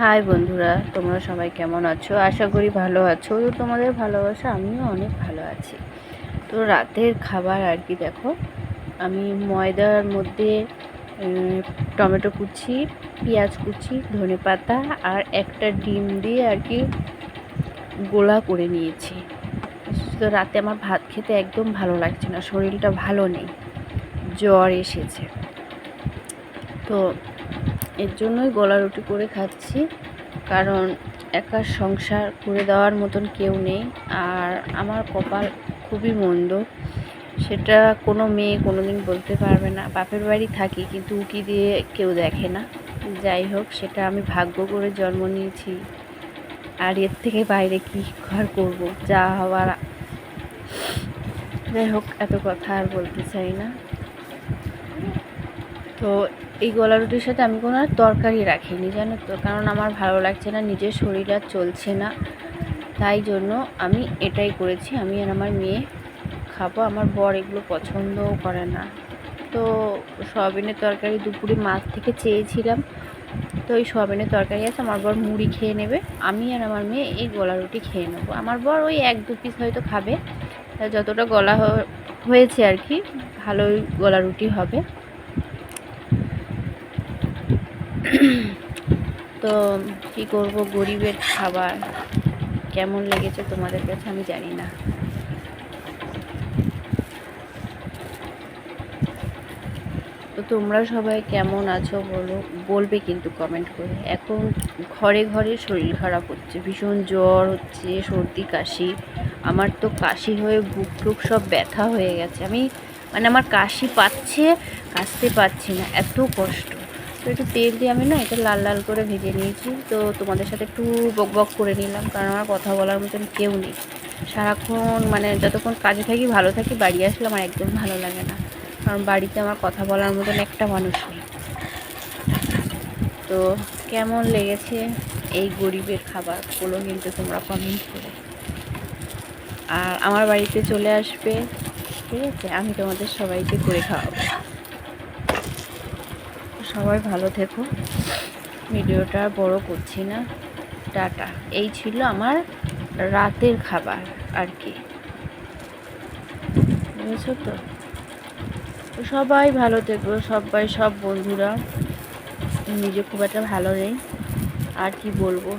High বন্ধুরা, তোমরা সবাই কেমন আছো? আশা করি ভালো আছো। তো তোমাদের ভালোবাসা আমিও অনেক ভালো আছি। তো রাতের খাবার আর কি, দেখো আমি ময়দার মধ্যে টমেটো কুচি, পেঁয়াজ কুচি, ধনেপাতা আর একটা ডিম দিয়ে আর কি গোলা করে নিয়েছি। তো রাতে আমার ভাত খেতে একদম ভালো লাগছে না, শরীরটা ভালো নেই, জ্বর এসেছে। তো এর জন্যই গোলা রুটি করে খাচ্ছি, কারণ একা সংসার করে দেওয়ার মতন কেউ নেই। আর আমার কপাল খুবই মন্দ, সেটা কোনো মেয়ে কোনো দিন বলতে পারবে না। বাপের বাড়ি থাকি কিন্তু উকি দিয়ে কেউ দেখে না। যাই হোক, সেটা আমি ভাগ্য করে জন্ম নিয়েছি, আর এর থেকে বাইরে কী আর করবো, যা হওয়ার। যাই হোক, এত কথা আর বলতে চাই না। তো এই গোলা রুটির সাথে আমি কোনো আর তরকারি রাখিনি, জানো তো, কারণ আমার ভালো লাগছে না, নিজের শরীর আর চলছে না। তাই জন্য আমি এটাই করেছি। আমি আর আমার মেয়ে খাবো, আমার বর এগুলো পছন্দও করে না। তো সয়াবিনের তরকারি দুপুরে মাছ থেকে চেয়েছিলাম, তো ওই সয়াবিনের তরকারি আছে, আমার বর মুড়ি খেয়ে নেবে, আমি আর আমার মেয়ে এই গোলা রুটি খেয়ে নেবো। আমার বর ওই 1-2 পিস হয়তো খাবে, যতটা গলা হয়েছে আর কি, ভালোই গোলা রুটি হবে। তো কী করব, গরিবের খাবার কেমন লেগেছে তোমাদের কাছে আমি জানি না। তো তোমরা সবাই কেমন আছো বলবে কিন্তু কমেন্ট করে। এখন ঘরে ঘরে শরীর খারাপ হচ্ছে, ভীষণ জ্বর হচ্ছে, সর্দি কাশি। আমার তো কাশি হয়ে বুক টুক সব ব্যথা হয়ে গেছে। আমার কাশি পাচ্ছে, কাশতে পারছি না, এত কষ্ট। তো একটু তেল দিয়ে আমি না এটা লাল লাল করে ভেজে নিয়েছি। তো তোমাদের সাথে একটু বক করে নিলাম, কারণ আমার কথা বলার মতন কেউ নেই। সারাক্ষণ যতক্ষণ কাজে থাকি ভালো থাকি, বাড়ি আসলে আমার একদম ভালো লাগে না, কারণ বাড়িতে আমার কথা বলার মতন একটা মানুষ নেই। তো কেমন লেগেছে এই গরিবের খাবারগুলো কিন্তু তোমরা কমেন্ট করো। আর আমার বাড়িতে চলে আসবে, ঠিক আছে? আমি তোমাদের সবাইকে করে খাওয়াবো। সবাই ভালো থেকো, ভিডিওটা বড় করছি না, টাটা। এই ছিল আমার রাতের খাবার আর কি, বুঝেছো তো? সবাই ভালো থেকো, সব বন্ধুরা। নিজে খুব একটা ভালো নেই, আর কি বলবো।